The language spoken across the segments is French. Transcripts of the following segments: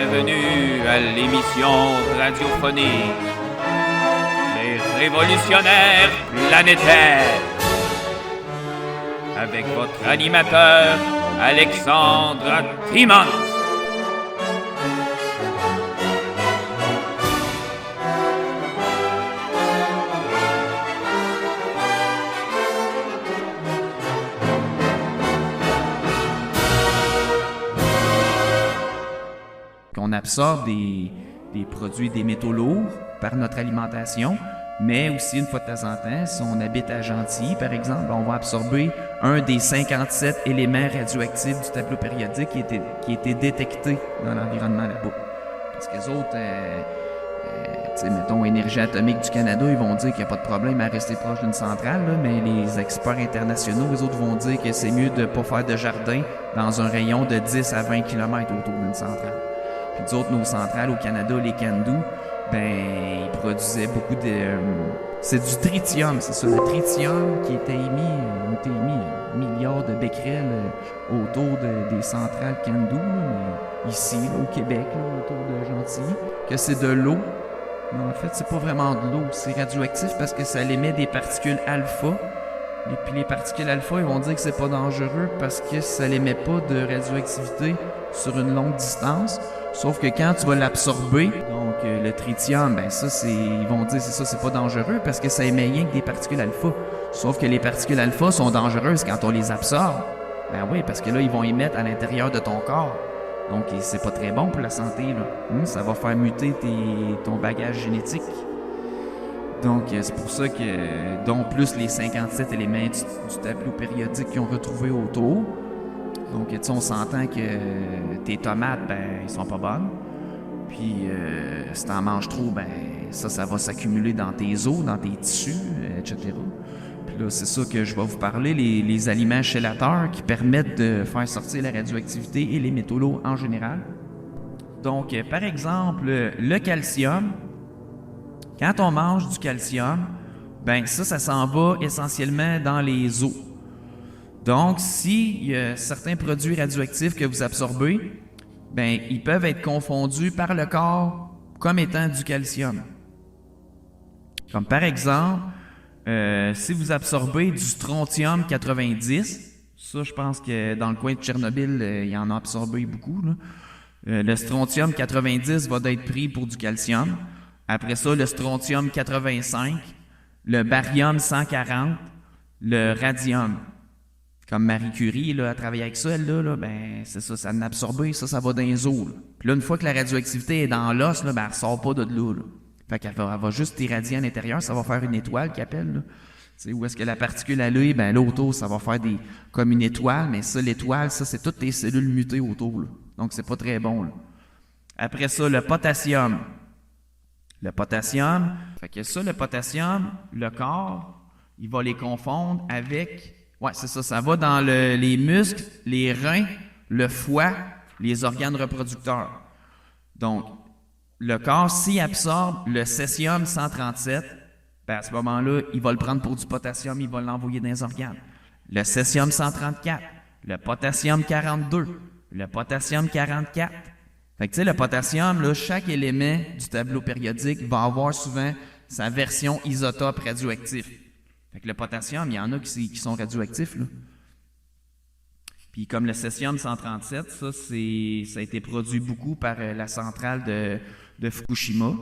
Bienvenue à l'émission radiophonique Les Révolutionnaires Planétaires avec votre animateur Alexandre Timmons. On absorbe des produits, des métaux lourds par notre alimentation, mais aussi une fois de temps en temps, si on habite à Gentilly, par exemple, on va absorber un des 57 éléments radioactifs du tableau périodique qui a été détecté dans l'environnement là-bas. Parce que les autres, mettons Énergie atomique du Canada, ils vont dire qu'il n'y a pas de problème à rester proche d'une centrale, là, mais les experts internationaux, les autres vont dire que c'est mieux de ne pas faire de jardin dans un rayon de 10 à 20 km autour d'une centrale. Puis nous autres, nos centrales au Canada, les Candu, ils produisaient beaucoup de... c'est du tritium, c'est ça, le tritium qui était émis milliards de becquerels autour des centrales Candu, mais ici, là, au Québec, là, autour de Gentilly, que c'est de l'eau. Mais en fait, c'est pas vraiment de l'eau, c'est radioactif parce que ça émet des particules alpha. Et puis les particules alpha, ils vont dire que c'est pas dangereux parce que ça émet pas de radioactivité sur une longue distance. Sauf que quand tu vas l'absorber, donc le tritium, ils vont dire c'est pas dangereux parce que ça émet rien que des particules alpha. Sauf que les particules alpha sont dangereuses quand on les absorbe. Ben oui, parce que là, ils vont émettre à l'intérieur de ton corps. Donc c'est pas très bon pour la santé, là. Ça va faire muter ton bagage génétique. Donc c'est pour ça que, dont plus les 57 éléments du tableau périodique qu'ils ont retrouvé autour. Donc, tu sais, on s'entend que tes tomates, ils sont pas bonnes. Puis, si t'en manges trop, ça va s'accumuler dans tes os, dans tes tissus, etc. Puis là, c'est ça que je vais vous parler, les aliments chélateurs qui permettent de faire sortir la radioactivité et les métaux lourds en général. Donc, par exemple, le calcium. Quand on mange du calcium, ça s'en va essentiellement dans les os. Donc, s'il y a certains produits radioactifs que vous absorbez, ils peuvent être confondus par le corps comme étant du calcium. Comme par exemple, si vous absorbez du strontium 90, ça je pense que dans le coin de Tchernobyl, il y en a absorbé beaucoup, là. Le strontium 90 va être pris pour du calcium. Après ça, le strontium 85, le barium 140, le radium. Comme Marie Curie, là, a travaillé avec ça, elle, là, c'est ça, ça en a absorbé, ça va dans les os, là. Puis là, une fois que la radioactivité est dans l'os, là, elle ne ressort pas de là. Fait qu'elle va juste irradier à l'intérieur, ça va faire une étoile qu'ils appellent, là. Tu sais, où est-ce que la particule elle est, là, autour, ça va faire comme une étoile, mais ça, l'étoile, ça, c'est toutes tes cellules mutées autour, là. Donc, c'est pas très bon, là. Après ça, le potassium. Le potassium, le potassium, le corps, il va les confondre avec... Ouais, c'est ça. Ça va dans les muscles, les reins, le foie, les organes reproducteurs. Donc, le corps, s'il absorbe le césium 137, à ce moment-là, il va le prendre pour du potassium, il va l'envoyer dans les organes. Le césium 134, le potassium 42, le potassium 44. Fait que tu sais, le potassium, là, chaque élément du tableau périodique va avoir souvent sa version isotope radioactif. Fait que le potassium, il y en a qui sont radioactifs, là. Puis comme le césium 137, ça a été produit beaucoup par la centrale de Fukushima.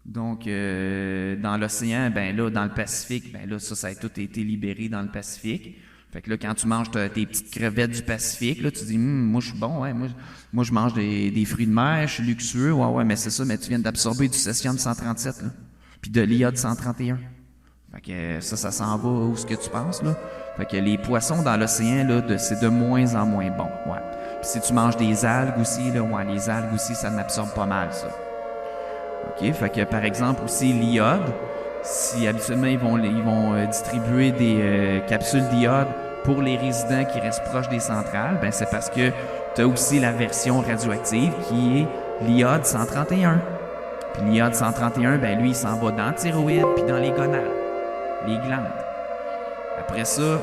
Donc, dans l'océan, dans le Pacifique, ça a tout été libéré dans le Pacifique. Fait que là, quand tu manges tes petites crevettes du Pacifique, là, tu dis, moi, je suis bon, ouais, moi, je mange des fruits de mer, je suis luxueux, ouais, mais c'est ça, mais tu viens d'absorber du césium 137, là, puis de l'iode 131. Fait que ça s'en va où ce que tu penses, là. Fait que les poissons dans l'océan, là, c'est de moins en moins bon, ouais. Puis si tu manges des algues aussi, là, ouais, les algues aussi, ça en absorbe pas mal, ça. OK, fait que par exemple aussi l'iode, si habituellement ils vont distribuer des capsules d'iode pour les résidents qui restent proches des centrales, c'est parce que tu as aussi la version radioactive qui est l'iode 131. Puis l'iode 131, lui, il s'en va dans la thyroïde puis dans les gonades, les glandes. Après ça,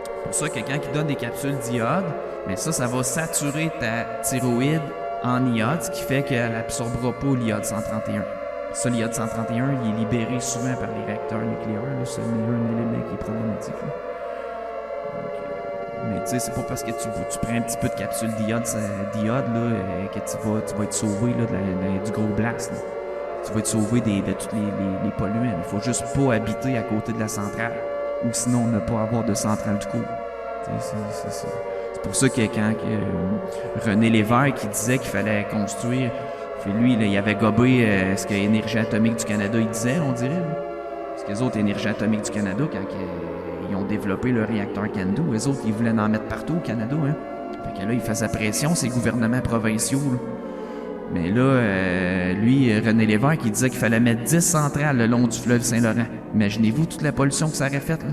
c'est pour ça que quand il donne des capsules d'iode, ça va saturer ta thyroïde en iode, ce qui fait qu'elle n'absorbera pas l'iode 131. Ça, l'iode 131, il est libéré souvent par les réacteurs nucléaires. Là, c'est un élément qui est problématique. Là. Mais tu sais, c'est pas parce que tu prends un petit peu de capsule d'iode là, que tu vas être sauvé là, du gros blast. Là. Tu vas être sauvé de tous les polluants. Il faut juste pas habiter à côté de la centrale. Ou sinon, ne pas avoir de centrale du coup. C'est pour ça que quand René Lévesque qui disait qu'il fallait construire, lui, là, il avait gobé ce que Énergie atomique du Canada il disait, on dirait. Là. Parce que les autres Énergie atomique du Canada, quand ils ont développé le réacteur Candu, les autres, ils voulaient en mettre partout au Canada. Hein. Fait que là, ils faisaient pression, ces gouvernements provinciaux. Là. Mais là, lui, René Lévesque, il disait qu'il fallait mettre 10 centrales le long du fleuve Saint-Laurent. Imaginez-vous toute la pollution que ça aurait faite. Là.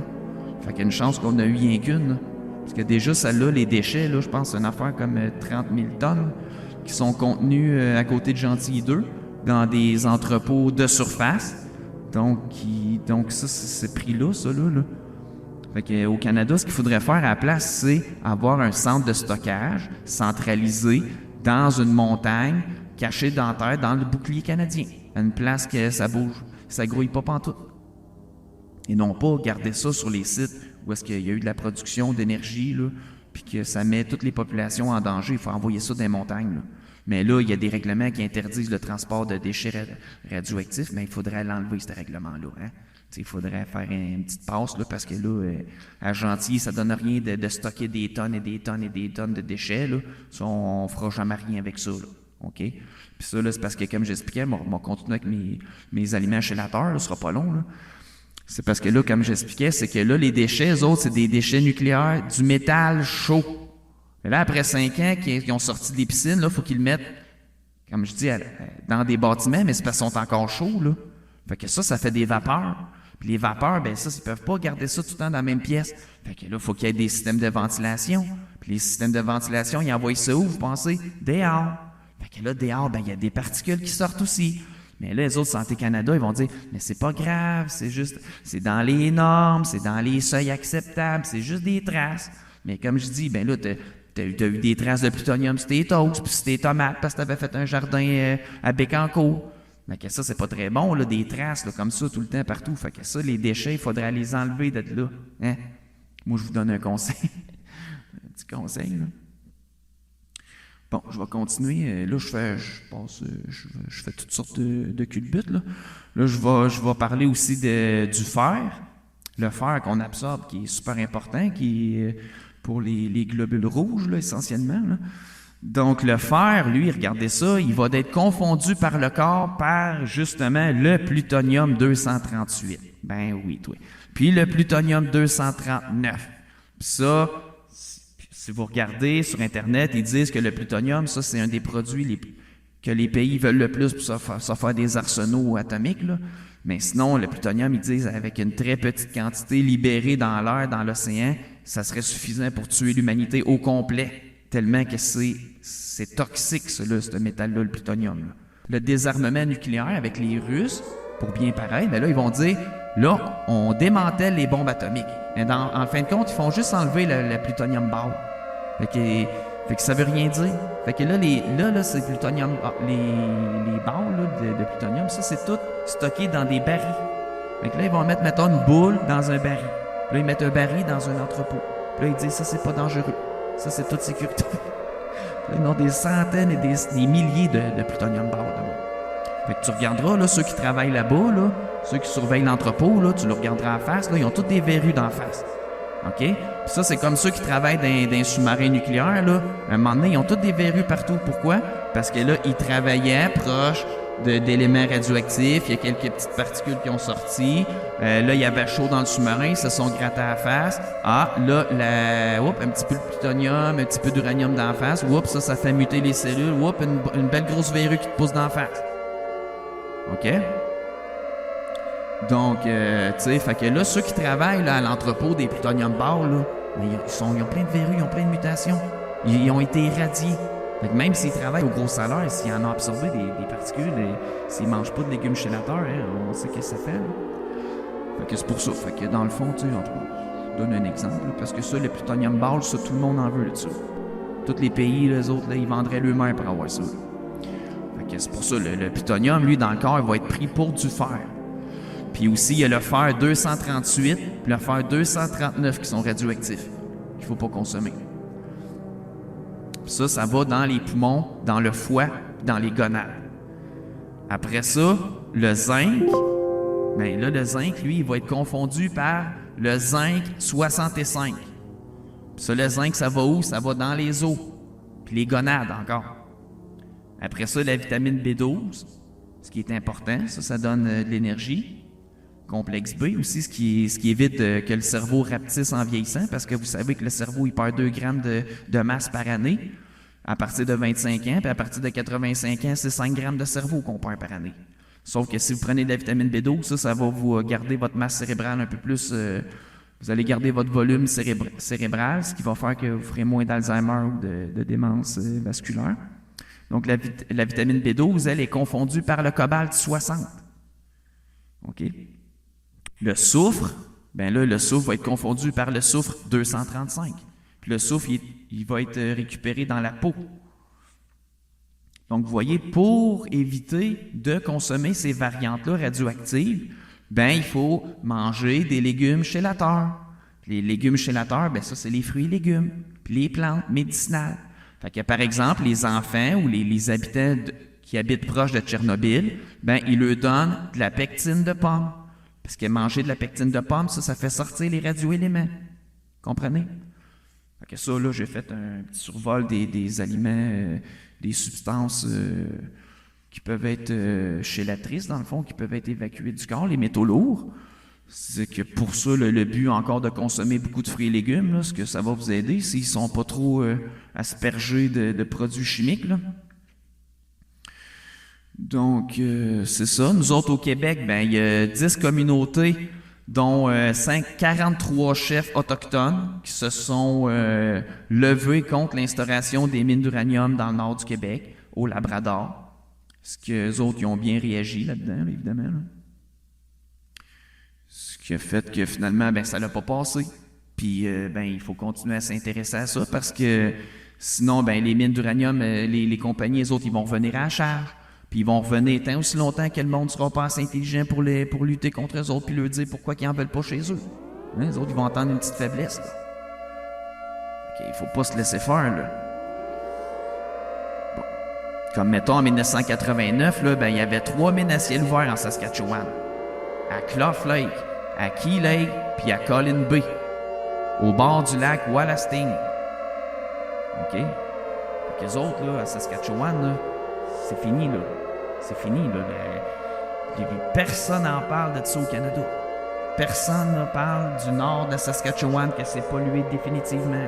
Fait qu'il y a une chance qu'on a eu rien qu'une. Là. Parce que déjà, celle-là, les déchets, là, je pense c'est une affaire comme 30 000 tonnes qui sont contenus à côté de Gentilly 2 dans des entrepôts de surface. Donc ça, c'est ce prix-là, ça, là. Fait qu'au Canada, ce qu'il faudrait faire à la place, c'est avoir un centre de stockage centralisé dans une montagne, caché dans la terre, dans le bouclier canadien. À une place que ça bouge, ça grouille pas pantoute. Et non pas garder ça sur les sites où est-ce qu'il y a eu de la production d'énergie, là, puis que ça met toutes les populations en danger. Il faut envoyer ça dans les montagnes, là. Mais là, il y a des règlements qui interdisent le transport de déchets radioactifs, mais il faudrait l'enlever, ce règlement-là. Hein? Il faudrait faire une petite passe, là, parce que là, à Gentilly, ça donne rien de stocker des tonnes et des tonnes et des tonnes de déchets. Là. Ça, on fera jamais rien avec ça. Là. OK? Puis ça, là, c'est parce que, comme j'expliquais, on va continuer avec mes aliments chélateurs, là, ce sera pas long. Là. C'est parce que là, comme j'expliquais, c'est que là, les déchets, eux autres, c'est des déchets nucléaires, du métal chaud. Et là, après 5 ans qu'ils ont sorti des piscines, il faut qu'ils le mettent, comme je dis, dans des bâtiments, mais c'est parce qu'ils sont encore chauds, là. Fait que ça fait des vapeurs. Puis les vapeurs, ben ça, ils peuvent pas garder ça tout le temps dans la même pièce. Fait que là, il faut qu'il y ait des systèmes de ventilation. Puis les systèmes de ventilation, ils envoient ça où, vous pensez? Dehors. Fait que là, dehors, ben il y a des particules qui sortent aussi. Mais là, les autres Santé Canada, ils vont dire, mais c'est pas grave, c'est dans les normes, c'est dans les seuils acceptables, c'est juste des traces. Mais comme je dis, ben là, t'as eu des traces de plutonium sur tes toasts, puis sur tes tomates, parce que t'avais fait un jardin à Bécancour. Mais que ça, c'est pas très bon, là, des traces, là, comme ça, tout le temps, partout. Fait que ça, les déchets, il faudrait les enlever de là. Hein? Moi, je vous donne un conseil. Un petit conseil, là. Bon, je vais continuer. Là, je fais toutes sortes de culbutes, là. Là, je vais parler aussi du fer. Le fer qu'on absorbe, qui est super important, qui est pour les globules rouges, là, essentiellement, là. Donc, le fer, lui, regardez ça, il va être confondu par le corps par, justement, le plutonium-238. Ben oui, toi. Puis le plutonium-239. Puis ça, si vous regardez sur Internet, ils disent que le plutonium, ça, c'est un des produits que les pays veulent le plus pour se faire des arsenaux atomiques, là. Mais sinon, le plutonium, ils disent, avec une très petite quantité libérée dans l'air, dans l'océan, ça serait suffisant pour tuer l'humanité au complet. Tellement que c'est toxique, ce métal-là, le plutonium. Là. Le désarmement nucléaire avec les Russes, pour bien paraître, mais là, ils vont dire, là, on démantèle les bombes atomiques. Mais en fin de compte, ils font juste enlever le plutonium ball. Fait que ça veut rien dire. Fait que là, c'est le plutonium, les balles là, de plutonium, ça, c'est tout stocké dans des barils. Fait que là, ils vont mettre, mettons, une boule dans un baril. Puis là, ils mettent un baril dans un entrepôt. Puis là, ils disent, ça, c'est pas dangereux. Ça, c'est toute sécurité. Là, ils ont des centaines et des milliers de plutonium ball. Fait que tu regarderas, là, ceux qui travaillent là-bas, là, ceux qui surveillent l'entrepôt, là, tu le regarderas en face, là, ils ont tous des verrues d'en face. OK? Puis ça, c'est comme ceux qui travaillent dans un sous-marin nucléaire, là. À un moment donné, ils ont tous des verrues partout. Pourquoi? Parce que là, ils travaillaient proche d'éléments radioactifs. Il y a quelques petites particules qui ont sorti. Là, il y avait chaud dans le sous-marin. Ils se sont grattés à la face. Ah, là, un petit peu de plutonium, un petit peu d'uranium d'en face. Oups, ça fait muter les cellules. Oups, une belle grosse verrue qui te pousse d'en face. OK? Donc, tu sais, fait que là, ceux qui travaillent là, à l'entrepôt des plutonium balls, là, ils ont plein de verrues, ils ont plein de mutations. Ils ont été irradiés. Fait que même s'ils travaillent au gros salaire, s'ils en ont absorbé des particules, s'ils mangent pas de légumes chélateurs, hein, on sait ce que ça fait. Là. Fait que c'est pour ça. Fait que dans le fond, tu sais, je donne un exemple, là, parce que ça, le plutonium ball, ça, tout le monde en veut là-dessus. Tous les pays, les autres, là, ils vendraient eux-mêmes pour avoir ça. Fait que c'est pour ça, le plutonium, lui, dans le corps, il va être pris pour du fer. Puis aussi, il y a le fer 238 puis le fer 239 qui sont radioactifs, qu'il ne faut pas consommer. Puis ça va dans les poumons, dans le foie, dans les gonades. Après ça, le zinc, bien là, le zinc, lui, il va être confondu par le zinc 65. Puis ça, le zinc, ça va où? Ça va dans les os, puis les gonades encore. Après ça, la vitamine B12, ce qui est important, ça donne de l'énergie. Complexe B aussi, ce qui évite que le cerveau rapetisse en vieillissant, parce que vous savez que le cerveau, il perd 2 grammes de masse par année à partir de 25 ans, puis à partir de 85 ans, c'est 5 grammes de cerveau qu'on perd par année. Sauf que si vous prenez de la vitamine B12, ça va vous garder votre masse cérébrale un peu plus... vous allez garder votre volume cérébral, ce qui va faire que vous ferez moins d'Alzheimer ou de démence vasculaire. Donc, la vitamine B12, elle est confondue par le cobalt 60. OK? Le soufre, bien là, le soufre va être confondu par le soufre 235. Puis le soufre, il va être récupéré dans la peau. Donc, vous voyez, pour éviter de consommer ces variantes-là radioactives, bien, il faut manger des légumes chélateurs. Les légumes chélateurs, bien, ça, c'est les fruits et légumes, puis les plantes médicinales. Fait que, par exemple, les enfants ou les habitants qui habitent proche de Tchernobyl, bien, ils leur donnent de la pectine de pomme. Parce que manger de la pectine de pomme, ça fait sortir les radioéléments. Comprenez? Fait que ça, là, j'ai fait un petit survol des aliments, des substances qui peuvent être chélatrices, dans le fond, qui peuvent être évacuées du corps, les métaux lourds. C'est que pour ça, le but encore de consommer beaucoup de fruits et légumes, là, ce que ça va vous aider, s'ils ne sont pas trop aspergés de produits chimiques, là. Donc, c'est ça. Nous autres, au Québec, ben, il y a 10 communautés, dont 43 chefs autochtones qui se sont levés contre l'instauration des mines d'uranium dans le nord du Québec, au Labrador. Ce qu'eux autres, ils ont bien réagi là-dedans, là, évidemment. Là. Ce qui a fait que finalement, ben, ça l'a pas passé. Puis, ben, il faut continuer à s'intéresser à ça parce que sinon, ben, les mines d'uranium, les compagnies, les autres, ils vont revenir à la charge. Puis ils vont revenir tant aussi longtemps que le monde ne sera pas assez intelligent pour lutter contre eux autres puis leur dire pourquoi ils n'en veulent pas chez eux. Hein, les autres, ils vont entendre une petite faiblesse. Là. Okay, il ne faut pas se laisser faire. Là. Bon. Comme mettons en 1989, là, ben, il y avait 3 mines à ciel ouvert en Saskatchewan. À Clough Lake, à Key Lake, puis à Colin Bay, au bord du lac Wallasting. OK? Fait qu'eux autres, là, à Saskatchewan, là, c'est fini, là. C'est fini, là. Personne n'en parle de ça au Canada. Personne ne parle du nord de la Saskatchewan que c'est pollué définitivement.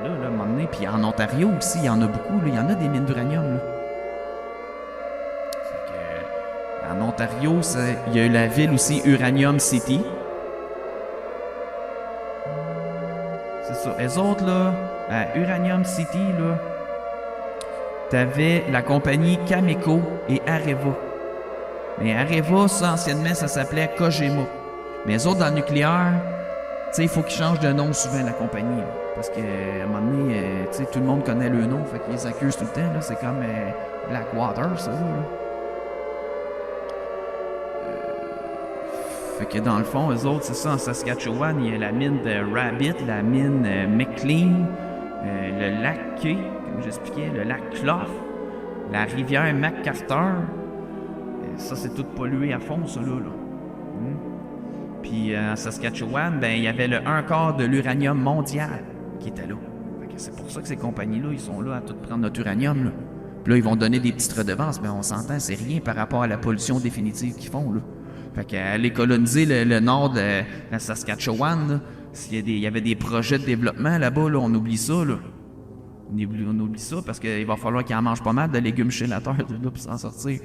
Là, à un moment donné, puis en Ontario aussi, il y en a beaucoup, là. Il y en a des mines d'uranium, là. En Ontario, il y a la ville aussi Uranium City. C'est ça. Les autres, là, à Uranium City, là, t'avais la compagnie Cameco et Areva. Mais Areva, ça, anciennement, ça s'appelait Kojima. Mais les autres, dans le nucléaire, tu sais, il faut qu'ils changent de nom souvent, la compagnie. Là. Parce qu'à un moment donné, tu sais, tout le monde connaît le nom, fait qu'ils les accusent tout le temps. Là. C'est comme Blackwater, ça, là. Fait que dans le fond, eux autres, c'est ça, en Saskatchewan, il y a la mine de Rabbit, la mine McLean, le lac Key, comme j'expliquais, le lac Clough, la rivière McArthur. Ça, c'est tout pollué à fond, ça, là. Puis en Saskatchewan, ben, il y avait le 1/4 de l'uranium mondial qui était là. Fait que c'est pour ça que ces compagnies-là, ils sont là à tout prendre notre uranium, là. Puis là, ils vont donner des petites redevances, mais on s'entend, c'est rien par rapport à la pollution définitive qu'ils font, là. Fait qu'aller coloniser le nord de la Saskatchewan, là, s'il y avait des projets de développement là-bas, là, on oublie ça, là. On oublie ça parce qu'il va falloir qu'ils en mangent pas mal de légumes chélateurs de là pour s'en sortir.